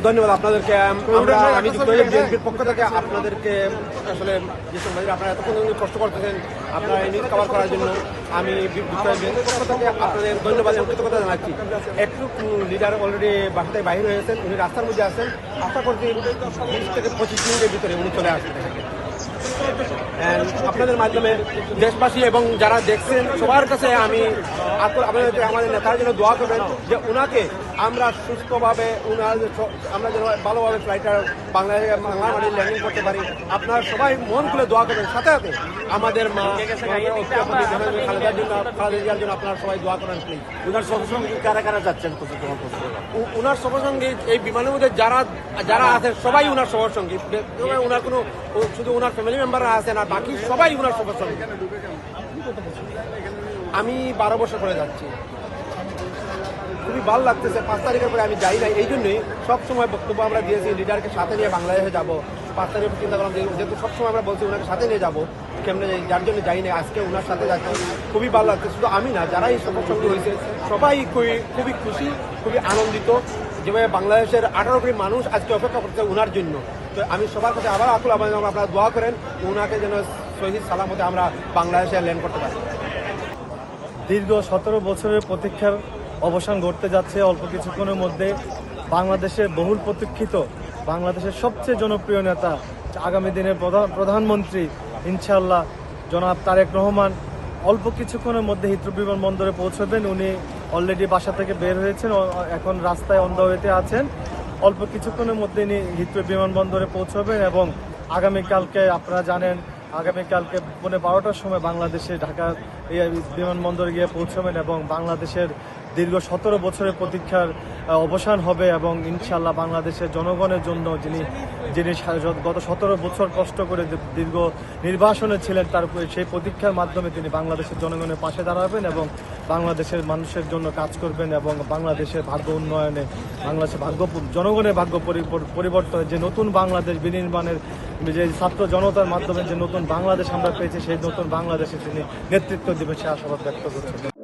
ধন্যবাদ আপনাদেরকে। আমি বিএনপির পক্ষ থেকে আপনাদেরকে আসলে যে সাংবাদিক আপনারা এতক্ষণ কষ্ট করতেছেন আপনারা এই নিউজ কভার করার জন্য, আমি বিএনপির পক্ষ থেকে আপনাদের ধন্যবাদ এবং কৃতজ্ঞতা জানাচ্ছি। একটু লিডার অলরেডি বাসা থেকে বাইরে হয়েছেন, উনি রাস্তার মধ্যে আছেন, আশা করছি 20 থেকে 25 মিনিটের ভিতরে উনি চলে আসবেন। আপনাদের মাধ্যমে দেশবাসী এবং যারা দেখছেন সবার কাছে আমি আপনাদের আমাদের নেতার জন্য দোয়া করবেন যে ওনাকে আমরা সুস্থভাবে আমরা যেন ভালোভাবে ফ্লাইটটা বাংলা মাটির ল্যান্ডিং করতে পারি। আপনারা সবাই মন খুলে দোয়া করবেন, সাথে সাথে আমাদের মা খালেদার জন্য আপনারা সবাই দোয়া করেন প্লিজ। ওনার সঙ্গে কারা কারা যাচ্ছেন? ওনার সফরসঙ্গী এই বিমানের মধ্যে যারা আছেন সবাই ওনার সফরসঙ্গী, ওনার কোনো শুধু ওনার ফ্যামিলি মেম্বাররা আছেন আর বাকি সবাই ওনার সফরসঙ্গী। আমি 12 বছর করে যাচ্ছি, খুবই ভালো লাগতেছে। 5 তারিখের পরে আমি যাই না, এই জন্যই সবসময় বক্তব্য আমরা দিয়েছি লিডারকে সাথে নিয়ে বাংলাদেশে যাবো। 5 তারিখে চিন্তা করলাম যেহেতু সবসময় আমরা বলছি ওনাকে সাথে নিয়ে যাবো, কেমনে যার জন্য যাই না, আজকে ওনার সাথে যাচ্ছি, খুবই ভালো লাগছে। শুধু আমি না, যারা এই সফরসঙ্গী হয়েছে সবাই খুবই খুশি, খুবই আনন্দিত যেভাবে বাংলাদেশের 18 কোটি মানুষ আজকে অপেক্ষা করছে ওনার জন্য। তো আমি সবার কাছে আবার আকুল আবেদন, আপনারা দোয়া করেন ওনাকে যেন সহিহ সালামতে আমরা বাংলাদেশে ল্যান্ড করতে পারি। দীর্ঘ 17 বছরের প্রতীক্ষার অবসান ঘটতে যাচ্ছে অল্প কিছুক্ষণের মধ্যে। বাংলাদেশের বহুল প্রতীক্ষিত, বাংলাদেশের সবচেয়ে জনপ্রিয় নেতা, আগামী দিনের প্রধানমন্ত্রী ইনশাআল্লাহ জনাব তারেক রহমান অল্প কিছুক্ষণের মধ্যে হিথ্রো বিমানবন্দরে পৌঁছবেন। উনি অলরেডি বাসা থেকে বের হয়েছেন, এখন রাস্তায় অন দ্য ওয়েতে আছেন। অল্প কিছুক্ষণের মধ্যে উনি হিথ্রো বিমানবন্দরে পৌঁছবেন এবং আগামীকালকে আপনারা জানেন আগামীকালকে 12টার সময় বাংলাদেশে ঢাকার এই বিমানবন্দরে গিয়ে পৌঁছবেন এবং বাংলাদেশের দীর্ঘ 17 বছরের প্রতীক্ষার অবসান হবে এবং ইনশাআল্লাহ বাংলাদেশের জনগণের জন্য যিনি গত 17 বছর কষ্ট করে দীর্ঘ নির্বাসনে ছিলেন, তার সেই প্রতীক্ষার মাধ্যমে তিনি বাংলাদেশের জনগণের পাশে দাঁড়াবেন এবং বাংলাদেশের মানুষের জন্য কাজ করবেন এবং বাংলাদেশের ভাগ্য উন্নয়নে, বাংলাদেশের জনগণের ভাগ্য পরিবর্তনে, যে নতুন বাংলাদেশ বিনির্মাণের যে ছাত্র জনতার মাধ্যমে যে নতুন বাংলাদেশ আমরা পেয়েছি, সেই নতুন বাংলাদেশে তিনি নেতৃত্ব দেবেন সে আশাবাদ ব্যক্ত করছেন।